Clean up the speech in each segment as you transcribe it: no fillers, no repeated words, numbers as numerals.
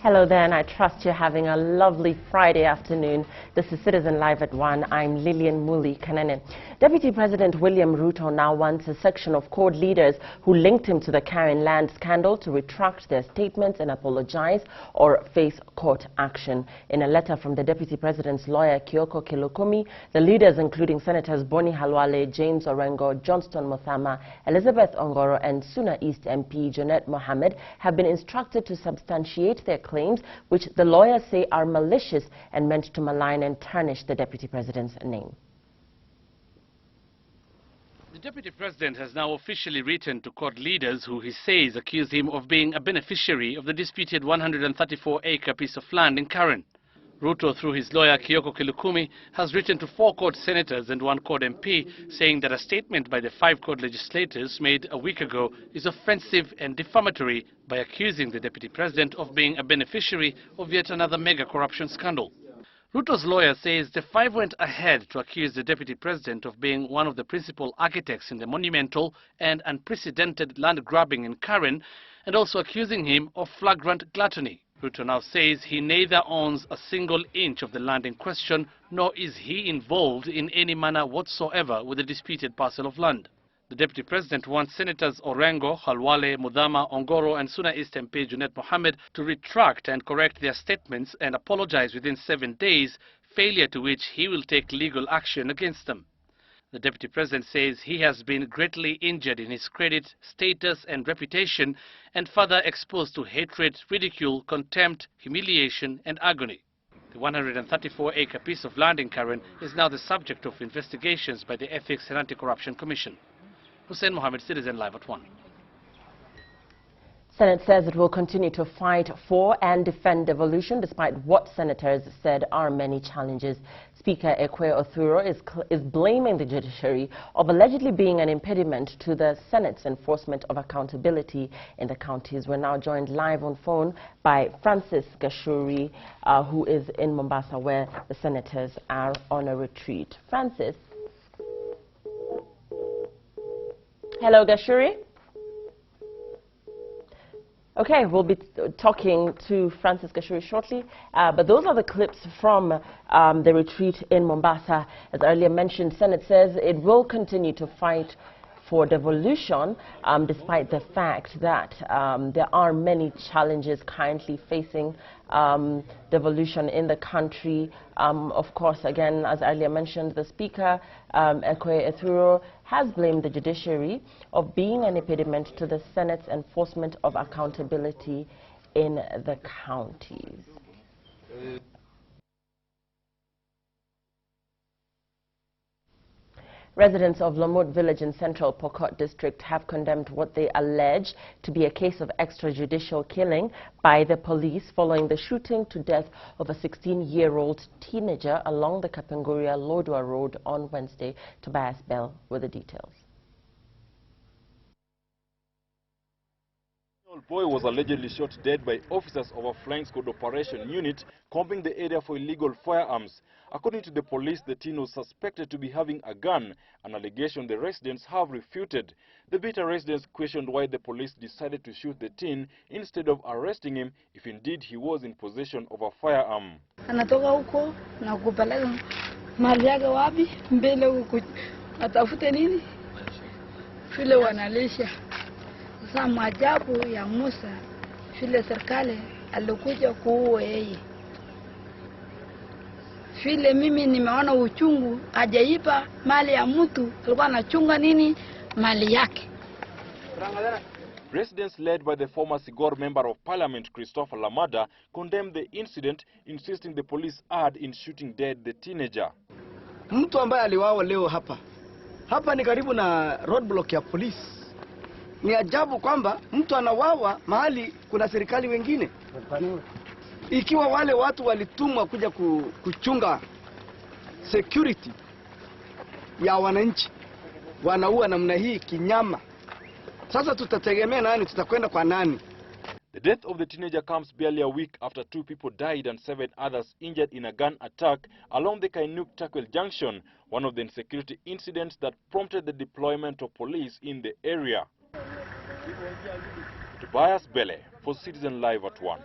Hello there, and I trust you're having a lovely Friday afternoon. This is Citizen Live at 1. I'm Lillian Muli Kanene. Deputy President William Ruto now wants a section of court leaders who linked him to the Karen land scandal to retract their statements and apologize or face court action. In a letter from the Deputy President's lawyer, Kioko Kilokumi, the leaders, including Senators Boni Halwale, James Orengo, Johnston Muthama, Elizabeth Ongoro, and Suna East MP Junet Mohammed, have been instructed to substantiate their claims, which the lawyers say are malicious and meant to malign and tarnish the Deputy President's name. The Deputy President has now officially written to court leaders who he says accuse him of being a beneficiary of the disputed 134-acre piece of land in Karen. Ruto, through his lawyer Kioko Kilokumi, has written to 4 court senators and 1 court MP saying that a statement by the 5 court legislators made a week ago is offensive and defamatory by accusing the Deputy President of being a beneficiary of yet another mega corruption scandal. Ruto's lawyer says the 5 went ahead to accuse the Deputy President of being one of the principal architects in the monumental and unprecedented land grabbing in Karen, and also accusing him of flagrant gluttony. Ruto now says he neither owns a single inch of the land in question, nor is he involved in any manner whatsoever with the disputed parcel of land. The Deputy President wants Senators Orengo, Halwale, Mudhama, Ongoro and Suna East MP Junet Mohammed to retract and correct their statements and apologize within 7 days, failure to which he will take legal action against them. The Deputy President says he has been greatly injured in his credit, status and reputation, and further exposed to hatred, ridicule, contempt, humiliation and agony. The 134-acre piece of land in Karen is now the subject of investigations by the Ethics and Anti-Corruption Commission. Hussein Mohammed, Citizen Live at 1. Senate says it will continue to fight for and defend devolution despite what senators said are many challenges. Speaker Ekwe Othuro is blaming the judiciary of allegedly being an impediment to the Senate's enforcement of accountability in the counties. We're now joined live on phone by Francis Gashuri, who is in Mombasa, where the senators are on a retreat. Francis. Hello, Gashuri. Okay, we'll be talking to Francis Gashuri shortly, but those are the clips from the retreat in Mombasa. As earlier mentioned, Senate says it will continue to fight for devolution despite the fact that there are many challenges currently facing devolution in the country. Of course, again, as earlier mentioned, the Speaker, Ekwe Othuro, has blamed the judiciary of being an impediment to the Senate's enforcement of accountability in the counties. Residents of Lomot village in central Pokot district have condemned what they allege to be a case of extrajudicial killing by the police following the shooting to death of a 16-year-old teenager along the Kapenguria-Lodwar Road on Wednesday. Tobias Bell with the details. The boy was allegedly shot dead by officers of a flying squad operation unit combing the area for illegal firearms. According to the police, the teen was suspected to be having a gun, an allegation the residents have refuted. The Beta residents questioned why the police decided to shoot the teen instead of arresting him if indeed he was in possession of a firearm. Anatoka huko na kupeleka mali yake wapi mbele huko atafute nini vile wanalisha. Sasa maajabu ya Musa vile serikali alikuja kuua yeye. Vile mimi nimeona uchungu, hajaipa mali ya mtu, alikuwa anachunga nini mali yake. Residents led by the former Sigor Member of Parliament Christopher Lamada condemned the incident, insisting the police had in shooting dead the teenager. Mtu ambaye aliwawa leo hapa ni karibu na roadblock ya police. Ni ajabu kwamba mtu anawawa mahali kuna serikali wengine. Ikiwa wale watu walitumwa kuja kuchunga security ya wananchi, wanaua namna hii kinyama. Sasa tutategemea nani, tutakwenda kwa nani? The death of the teenager comes barely a week after 2 people died and 7 others injured in a gun attack along the Kainuk-Takwel junction, one of the insecurity incidents that prompted the deployment of police in the area. Tobias Bele for Citizen Live at 1.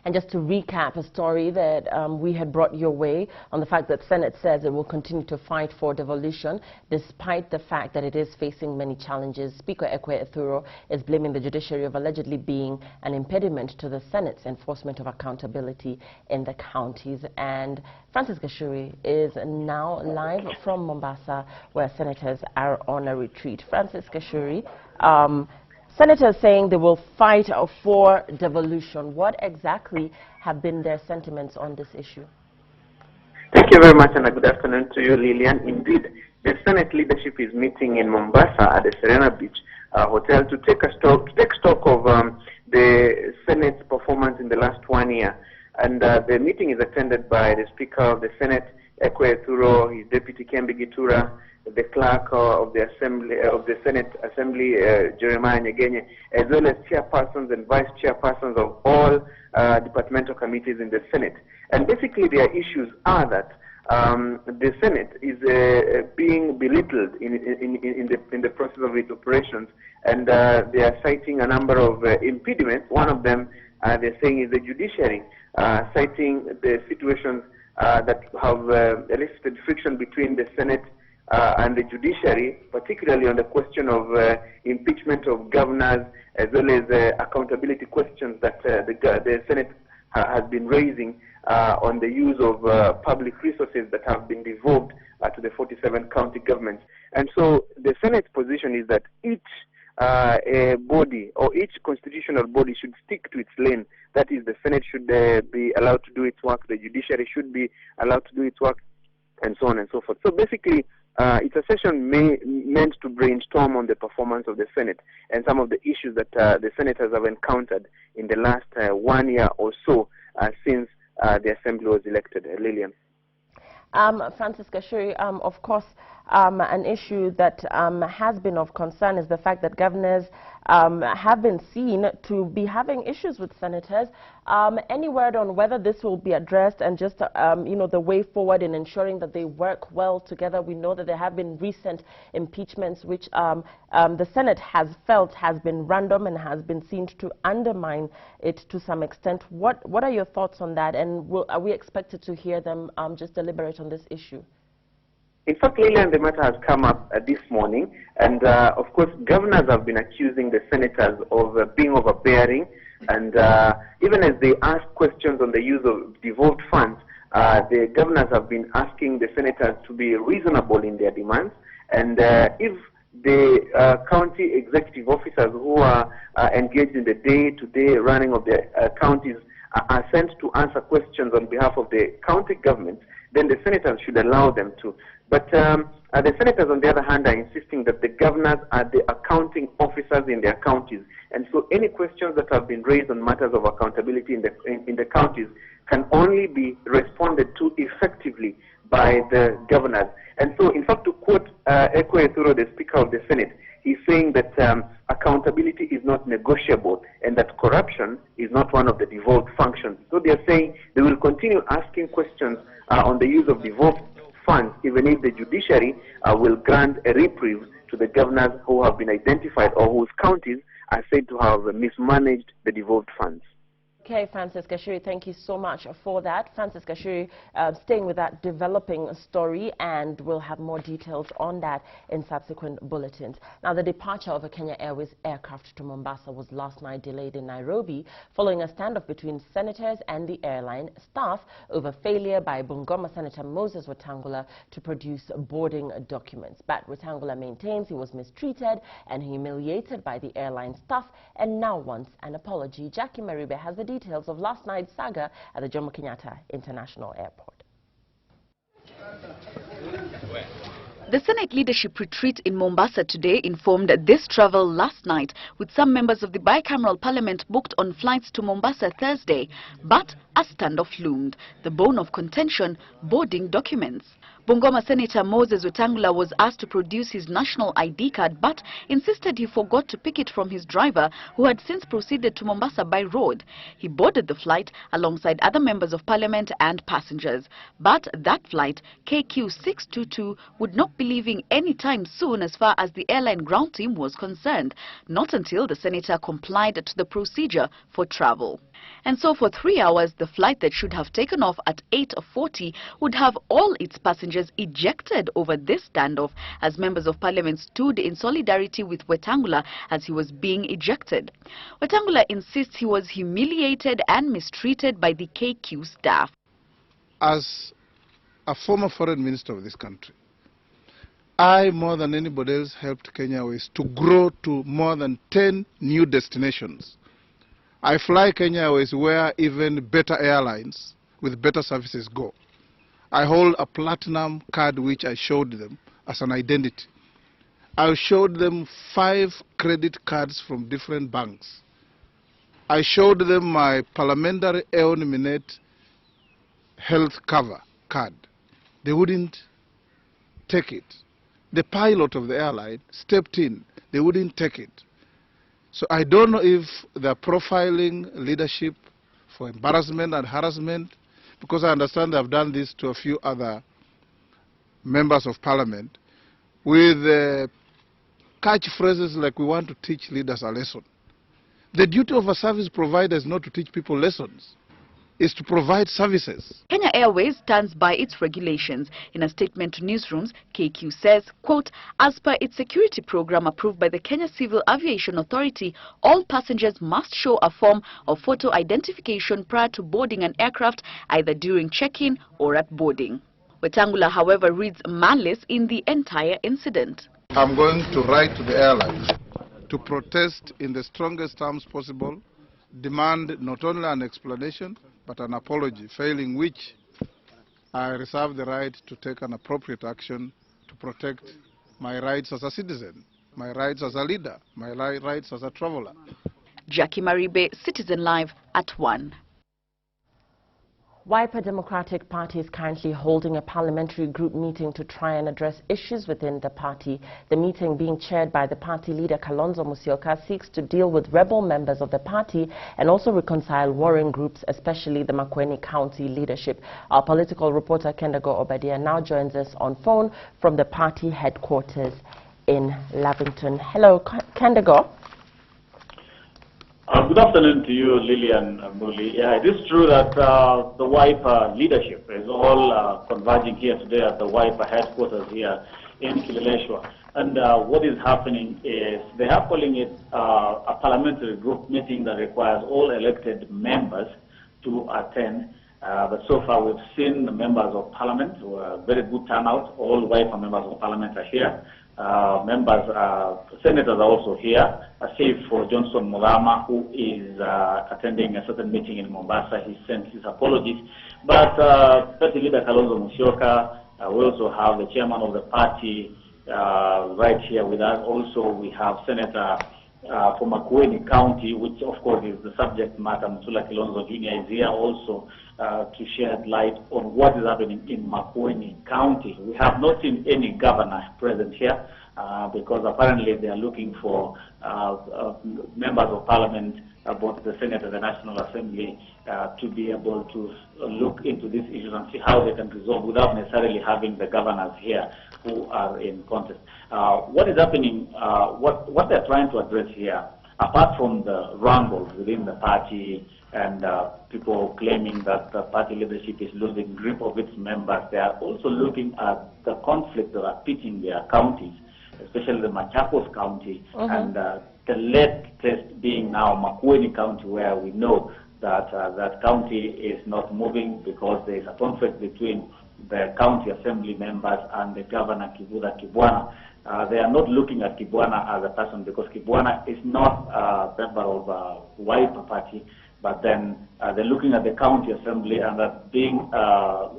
And just to recap a story that we had brought your way on the fact that Senate says it will continue to fight for devolution despite the fact that it is facing many challenges. Speaker Ekwe Ethuro is blaming the judiciary of allegedly being an impediment to the Senate's enforcement of accountability in the counties. And Francis Gashuri is now live from Mombasa, where senators are on a retreat. Francis Gashuri, senators saying they will fight for devolution. What exactly have been their sentiments on this issue? Thank you very much, and a good afternoon to you, Lillian. Indeed, the Senate leadership is meeting in Mombasa at the Serena Beach Hotel to take stock of the Senate's performance in the last 1 year. And the meeting is attended by the Speaker of the Senate, Ekwe Ethuro, his Deputy Kembi Gitura, the Clerk of the Assembly of the Senate Assembly, Jeremiah Nyegenye, as well as chairpersons and vice chairpersons of all departmental committees in the Senate. And basically, their issues are that the Senate is being belittled in the process of its operations, and they are citing a number of impediments. One of them, they're saying, is the judiciary, citing the situations that have elicited friction between the Senate and the judiciary, particularly on the question of impeachment of governors, as well as accountability questions that the Senate has been raising on the use of public resources that have been devolved to the 47 county governments. And so the Senate's position is that each body or each constitutional body should stick to its lane. That is, the Senate should be allowed to do its work, the judiciary should be allowed to do its work, and so on and so forth. So basically, it's a session meant to brainstorm on the performance of the Senate and some of the issues that the senators have encountered in the last 1 year or so since the Assembly was elected. Lillian. Francis Gashuri, of course, an issue that has been of concern is the fact that governors have been seen to be having issues with senators. Any word on whether this will be addressed and just, you know, the way forward in ensuring that they work well together? We know that there have been recent impeachments which the Senate has felt has been random and has been seen to undermine it to some extent. What are your thoughts on that, and are we expected to hear them just deliberate on this issue? In fact, Lillian, the matter has come up this morning, and of course, governors have been accusing the senators of being overbearing, and even as they ask questions on the use of devolved funds, the governors have been asking the senators to be reasonable in their demands, and if the county executive officers who are engaged in the day-to-day running of the counties are sent to answer questions on behalf of the county government, then the senators should allow them to. But the senators, on the other hand, are insisting that the governors are the accounting officers in their counties. And so any questions that have been raised on matters of accountability in the counties can only be responded to effectively by the governors. And so, in fact, to quote Ekwe Ethuro, the Speaker of the Senate, he's saying that accountability is not negotiable and that corruption is not one of the devolved functions. So they're saying they will continue asking questions on the use of devolved funds, even if the judiciary will grant a reprieve to the governors who have been identified or whose counties are said to have mismanaged the devolved funds. Okay, Francis Gashuri, thank you so much for that. Francis Gashuri, staying with that developing story, and we'll have more details on that in subsequent bulletins. Now, the departure of a Kenya Airways aircraft to Mombasa was last night delayed in Nairobi following a standoff between senators and the airline staff over failure by Bungoma Senator Moses Wetangula to produce boarding documents. But Wetangula maintains he was mistreated and humiliated by the airline staff and now wants an apology. Jackie Maribe has the details of last night's saga at the Jomo Kenyatta International Airport. The Senate leadership retreat in Mombasa today informed this travel last night, with some members of the bicameral parliament booked on flights to Mombasa Thursday. But a standoff loomed. The bone of contention, boarding documents. Bungoma Senator Moses Wetangula was asked to produce his national ID card, but insisted he forgot to pick it from his driver, who had since proceeded to Mombasa by road. He boarded the flight alongside other members of parliament and passengers. But that flight, KQ 622, would not be leaving anytime soon as far as the airline ground team was concerned, not until the senator complied to the procedure for travel. And so for 3 hours, the flight that should have taken off at 8:40 would have all its passengers ejected over this standoff as members of parliament stood in solidarity with Wetangula as he was being ejected. Wetangula insists he was humiliated and mistreated by the KQ staff. As a former foreign minister of this country, I, more than anybody else, helped Kenya Airways to grow to more than 10 new destinations. I fly Kenya Airways where even better airlines with better services go. I hold a platinum card which I showed them as an identity. I showed them 5 credit cards from different banks. I showed them my parliamentary Eoniminate health cover card. They wouldn't take it. The pilot of the airline stepped in. They wouldn't take it. So I don't know if they're profiling leadership for embarrassment and harassment, because I understand they've done this to a few other members of parliament with catchphrases like, we want to teach leaders a lesson. The duty of a service provider is not to teach people lessons. Is to provide services. Kenya Airways stands by its regulations. In a statement to newsrooms, KQ says, quote, as per its security program approved by the Kenya Civil Aviation Authority, all passengers must show a form of photo identification prior to boarding an aircraft, either during check-in or at boarding. Wetangula, however, reads malice in the entire incident. I'm going to write to the airlines to protest in the strongest terms possible, demand not only an explanation, but an apology, failing which I reserve the right to take an appropriate action to protect my rights as a citizen, my rights as a leader, my rights as a traveler. Jackie Maribe, Citizen Live at 1. Wiper Democratic Party is currently holding a parliamentary group meeting to try and address issues within the party. The meeting, being chaired by the party leader Kalonzo Musyoka, seeks to deal with rebel members of the party and also reconcile warring groups, especially the Makueni County leadership. Our political reporter Kendago Obadia now joins us on phone from the party headquarters in Lavington. Hello, Kendago. Good afternoon to you, Lillian Muli. Yeah, it is true that the Wiper leadership is all converging here today at the Wiper headquarters here in Kileleshwa. And what is happening is they are calling it a parliamentary group meeting that requires all elected members to attend. But so far we've seen the members of parliament, who are very good turnout. All Wiper members of parliament are here. Senators are also here, save for Johnson Mulama, who is attending a certain meeting in Mombasa. He sent his apologies. But Party Leader Kalonzo Musyoka, we also have the chairman of the party right here with us. Also, we have Senator from Makueni County, which of course is the subject matter. Mutula Kilonzo Jr. is here also to shed light on what is happening in Makueni County. We have not seen any governor present here because apparently they are looking for members of parliament, both the Senate and the National Assembly, to be able to look into these issues and see how they can resolve without necessarily having the governors here who are in contest. What is happening, what they're trying to address here, apart from the wrangles within the party and people claiming that the party leadership is losing grip of its members, they are also looking at the conflict that are pitting their counties, especially the Machakos County, and the latest being now Makueni County, where we know that that county is not moving because there is a conflict between the county assembly members and the governor Kivuda Kibwana. They are not looking at Kibwana as a person because Kibwana is not a member of Wiper Party, but then they're looking at the county assembly, and that being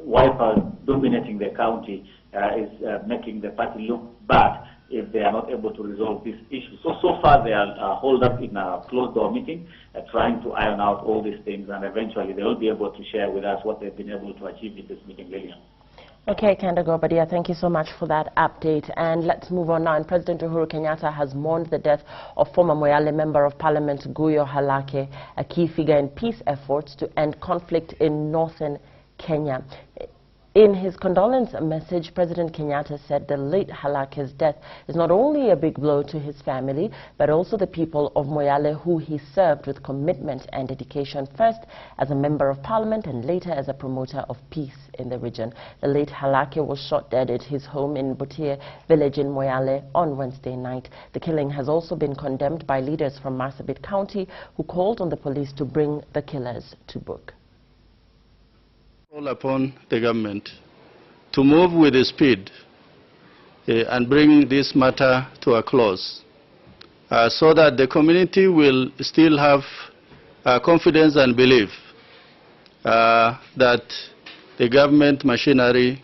Wiper dominating the county is making the party look bad if they are not able to resolve this issue. So far they are holed up in a closed door meeting, trying to iron out all these things, and eventually they will be able to share with us what they've been able to achieve in this meeting, Lillian. Okay, Kendago Obadia, thank you so much for that update. And let's move on now. And President Uhuru Kenyatta has mourned the death of former Moyale Member of Parliament Guyo Halake, a key figure in peace efforts to end conflict in northern Kenya. In his condolence message, President Kenyatta said the late Halake's death is not only a big blow to his family, but also the people of Moyale, who he served with commitment and dedication, first as a member of parliament and later as a promoter of peace in the region. The late Halake was shot dead at his home in Butie village in Moyale on Wednesday night. The killing has also been condemned by leaders from Marsabit County, who called on the police to bring the killers to book. Call upon the government to move with speed and bring this matter to a close so that the community will still have confidence and belief that the government machinery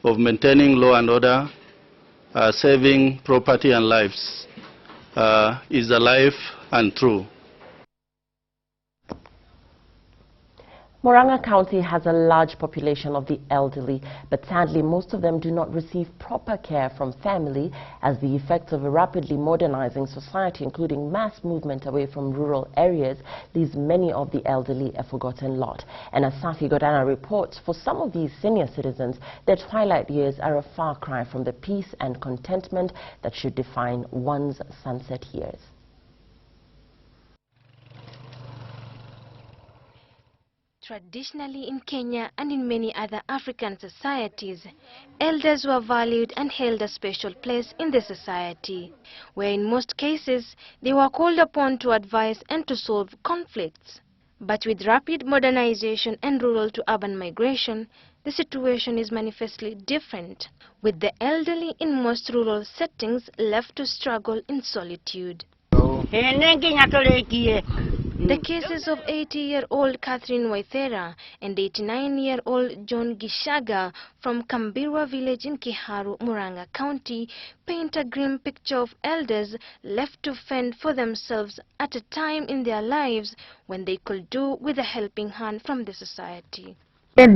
of maintaining law and order, saving property and lives is alive and true. Murang'a County has a large population of the elderly, but sadly most of them do not receive proper care from family, as the effects of a rapidly modernizing society, including mass movement away from rural areas, leaves many of the elderly a forgotten lot. And as Safi Godana reports, for some of these senior citizens, their twilight years are a far cry from the peace and contentment that should define one's sunset years. Traditionally in Kenya and in many other African societies, elders were valued and held a special place in the society, where in most cases they were called upon to advise and to solve conflicts. But with rapid modernization and rural to urban migration, the situation is manifestly different, with the elderly in most rural settings left to struggle in solitude. The cases of 80-year-old Catherine Waithera and 89-year-old John Gishaga from Kambirwa village in Kiharu, Murang'a County paint a grim picture of elders left to fend for themselves at a time in their lives when they could do with a helping hand from the society. I'm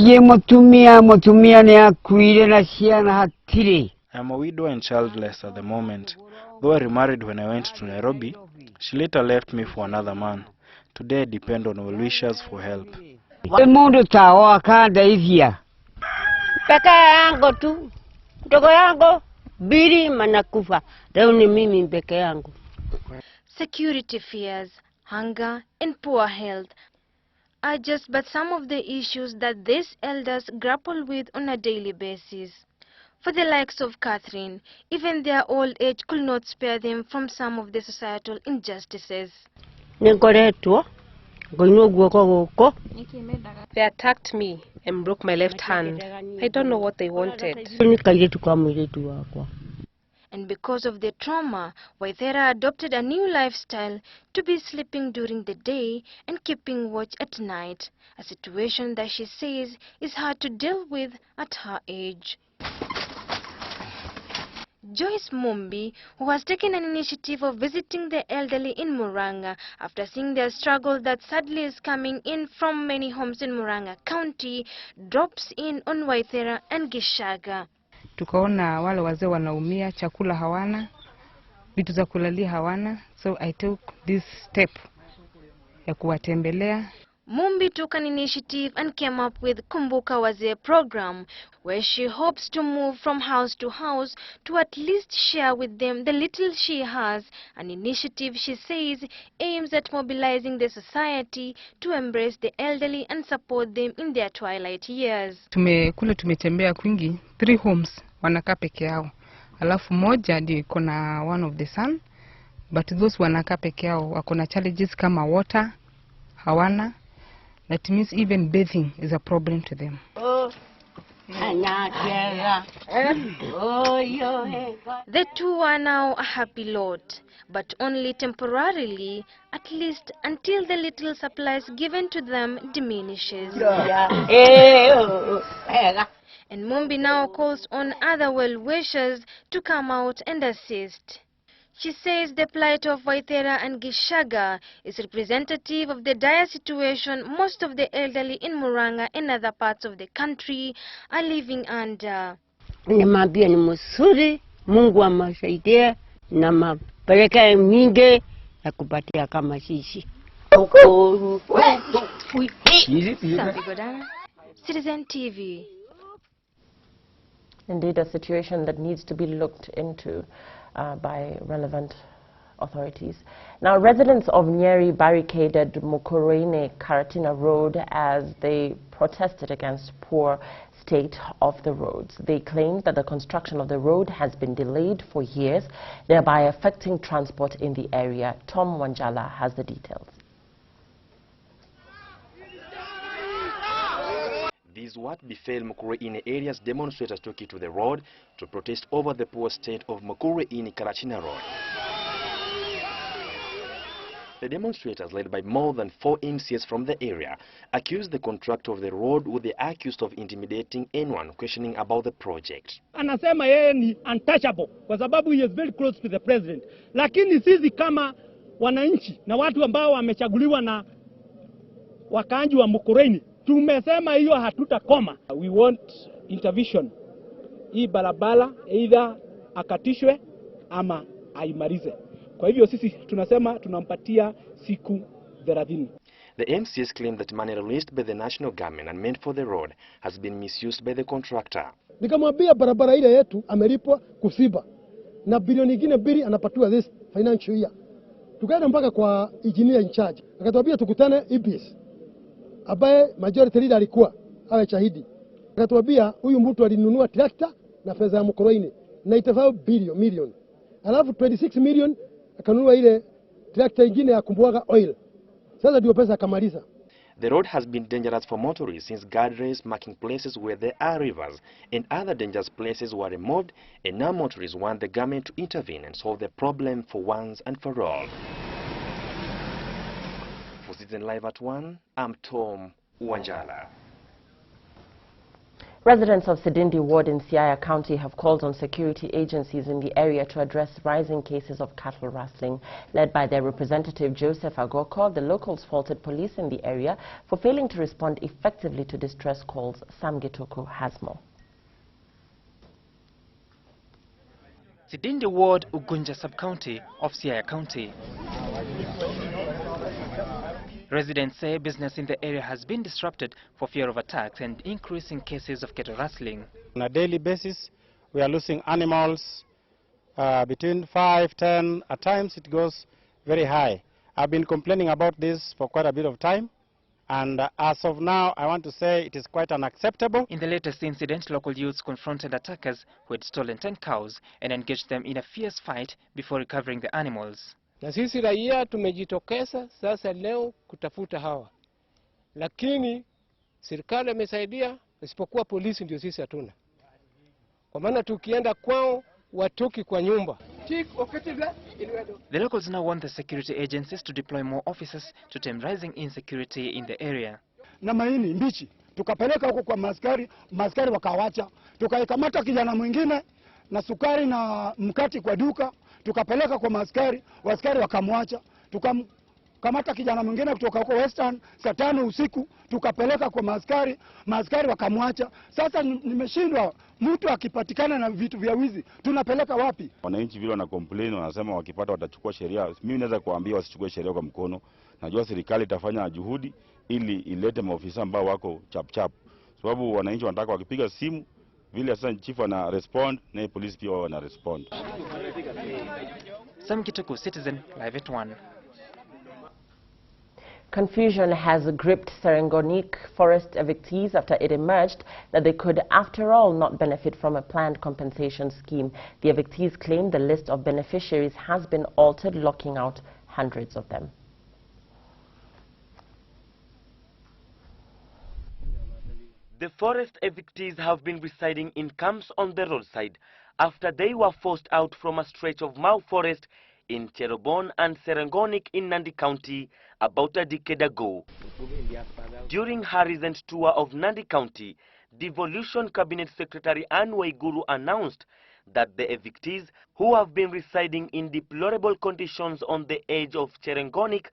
a widow and childless at the moment. Though I remarried when I went to Nairobi, she later left me for another man. Today I depend on well wishers for help. Security fears, hunger and poor health are just but some of the issues that these elders grapple with on a daily basis. For the likes of Catherine, even their old age could not spare them from some of the societal injustices. They attacked me and broke my left hand. I don't know what they wanted. And because of the trauma, Waithera adopted a new lifestyle to be sleeping during the day and keeping watch at night, a situation that she says is hard to deal with at her age. Joyce Mumbi, who has taken an initiative of visiting the elderly in Murang'a after seeing their struggle that sadly is coming in from many homes in Murang'a County, drops in on Waithera and Gishaga. Tukaona wale wazee wanaumia, chakula hawana, vitu za kulalia hawana, so I took this step ya kuwatembelea. Mumbi took an initiative and came up with Kumbuka Wazee program, where she hopes to move from house to house to at least share with them the little she has, an initiative she says aims at mobilizing the society to embrace the elderly and support them in their twilight years. Tumetembea kwingi, 3 homes wanakaa peke yao. Alafu moja ndio iko na one of the son, but those wanakaa peke yao wako na challenges kama water hawana. That means even bathing is a problem to them. The two are now a happy lot, but only temporarily, at least until the little supplies given to them diminishes. And Mumbi now calls on other well-wishers to come out and assist. She says the plight of Waithera and Gishaga is representative of the dire situation most of the elderly in Murang'a and other parts of the country are living under. Nimwambia ni mzuri, Mungu amsaidie na mapeleka mingi ya kupatia kama sisi. Citizen TV. Indeed, a situation that needs to be looked into by relevant authorities. Now, residents of Nyeri barricaded Mukurweini Karatina Road as they protested against poor state of the roads. They claimed that the construction of the road has been delayed for years, thereby affecting transport in the area. Tom Wanjala has the details. This is what befell Mukurweini area's demonstrators took it to the road to protest over the poor state of Mukurweini Karatina Road. The demonstrators, led by more than 4 MCs from the area, accused the contractor of the road with the accused of intimidating anyone questioning about the project. Anasema yeye ni untouchable kwa sababu he is very close to the president. Lakini sisi kama wananchi na watu ambao wamechaguliwa na wakaanji wa Mukurweini tumesema hiyo hatutakoma. We want intervention. Hii barabara either akatishwe ama aimalize. Kwa hivyo sisi tunasema tunampatia siku 30. The MCs claim that money released by the national government and meant for the road has been misused by the contractor. Nikamwambia barabara ile yetu amelipwa kusiba na bilioni nyingine 2 anapatiwa this financial year. Tukaenda mpaka kwa engineer in charge. Akatuambia tukutane EPS. Ambaye majority leader alikuwa awe shahidi. Akatuambia huyu mtu alinunua tractor na fedha ya Mukurweini 95 million. Alafu 26 million akanunua ile tractor ingine ya kumbwaga oil. Sasa ndio pesa akamaliza. The road has been dangerous for motorists since guardrails marking places where there are rivers and other dangerous places were removed, and now motorists want the government to intervene and solve the problem for once and for all. For Citizen Live at 1, I'm Tom Wanjala. Residents of Sidindi Ward in Siaya County have called on security agencies in the area to address rising cases of cattle rustling. Led by their representative Joseph Agoko, the locals faulted police in the area for failing to respond effectively to distress calls. Sam Gituku has more. Sidindi Ward, Ugunja Sub-County of Siaya County. Residents say business in the area has been disrupted for fear of attacks and increasing cases of cattle rustling. On a daily basis, we are losing animals between 5, 10, at times it goes very high. I've been complaining about this for quite a bit of time, and as of now, I want to say it is quite unacceptable. In the latest incident, local youths confronted attackers who had stolen 10 cows and engaged them in a fierce fight before recovering the animals. Na sisi raia tumejitokeza sasa leo kutafuta hawa. Lakini serikali imesaidia, isipokuwa polisi ndio sisi hatuna. Kwa maana tukienda kwao watoki kwa nyumba. The locals now want the security agencies to deploy more officers to tame rising insecurity in the area. Na mahindi mbichi tukapeleka huko kwa maskari wakawacha. Tukaikamata kijana mwingine na sukari na mkati kwa duka. Tukapeleka kwa maskari wakamwacha. Tukamkamata kijana mwingine kutoka huko Western saa 5 usiku, tukapeleka kwa maskari wakamwacha. Sasa nimeshindwa, mtu akipatikana na vitu vya wizi tunapeleka wapi? Wananchi vile wana complain, wanasema wakipata watachukua sheria. Mimi naweza kuambia wasichukue sheria kwa mkono. Najua serikali itafanya juhudi ili ilete maofisa ambao wako chap. Sababu wananchi wanataka wakipiga simu vile sasa chief ana respond na polisi pia wana respond. Sam Gituku, Citizen Live at 1. Confusion has gripped Serengonic forest evictees after it emerged that they could, after all, not benefit from a planned compensation scheme. The evictees claim the list of beneficiaries has been altered, locking out hundreds of them. The forest evictees have been residing in camps on the roadside after they were forced out from a stretch of Mau forest in Cherobon and Serengonic in Nandi County about a decade ago. During her recent tour of Nandi County, Devolution Cabinet Secretary Anne Waiguru announced that the evictees who have been residing in deplorable conditions on the edge of Serengonic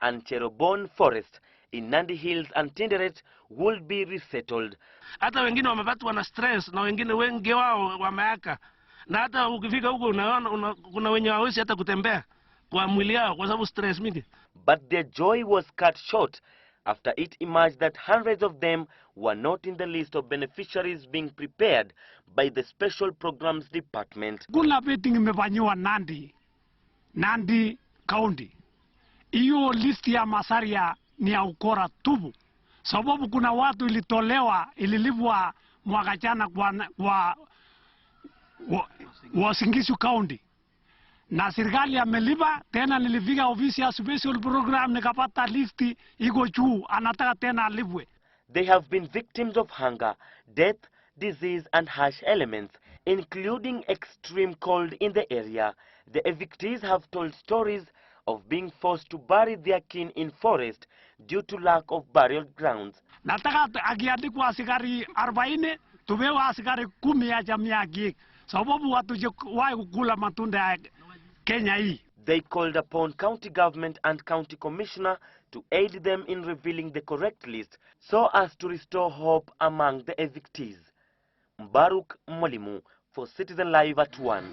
and Cherobon forest in Nandi Hills and Tinderet will be resettled. Hata wengine wamepatwa na stress na wengine wengi wao wameaka. Na hata ukifika huko unaona kuna wenye hawezi hata kutembea kwa mwili yao kwa sababu stress mingi. But their joy was cut short after it emerged that hundreds of them were not in the list of beneficiaries being prepared by the Special Programs Department. Kuna vetting imefanyiwa Nandi County. Hiyo list ya Masaria ni ya ukora tubu. Sababu kuna watu ililipwa mwaka jana kwa Wasingishu County. Na serikali amelipa tena, nilifika ofisi ya Special Program nikapata listi iko juu, anataka tena alipwe. They have been victims of hunger, death, disease and harsh elements, including extreme cold in the area. The evictees have told stories of being forced to bury their kin in forest due to lack of burial grounds. Nataka akiandikwa askari 40 tupewe askari 10 ya jamii yake, sababu watu wae kukula matunda ya Kenya hii. They called upon county government and county commissioner to aid them in revealing the correct list so as to restore hope among the evictees. Mbaruk Molimu for Citizen Live at 1.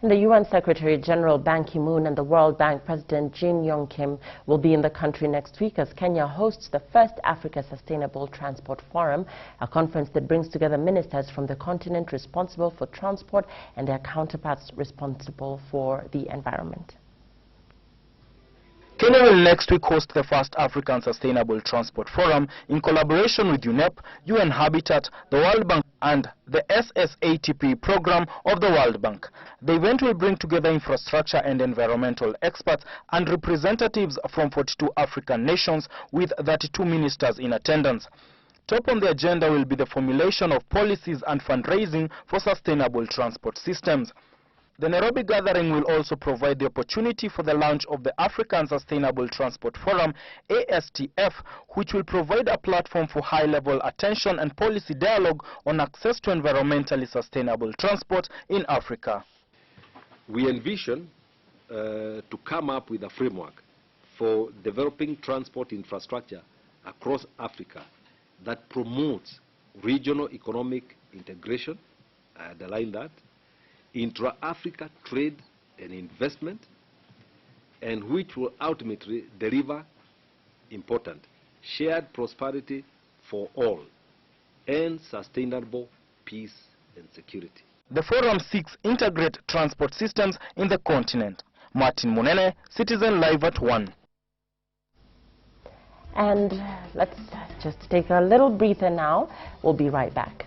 And the UN Secretary General Ban Ki-moon and the World Bank President Jin Yong Kim will be in the country next week as Kenya hosts the first Africa Sustainable Transport Forum, a conference that brings together ministers from the continent responsible for transport and their counterparts responsible for the environment. Kenya will next week host the first African Sustainable Transport Forum in collaboration with UNEP, UN Habitat, the World Bank and the SSATP program of the World Bank. The event will bring together infrastructure and environmental experts and representatives from 42 African nations with 32 ministers in attendance. Top on the agenda will be the formulation of policies and fundraising for sustainable transport systems. The Nairobi gathering will also provide the opportunity for the launch of the African Sustainable Transport Forum, ASTF, which will provide a platform for high-level attention and policy dialogue on access to environmentally sustainable transport in Africa. We envision to come up with a framework for developing transport infrastructure across Africa that promotes regional economic integration, I underline that, intra-Africa trade and investment, and which will ultimately deliver important shared prosperity for all and sustainable peace and security. The forum seeks integrate transport systems in the continent. Martin Munene, Citizen Live at 1. And let's just take a little breather now. We'll be right back.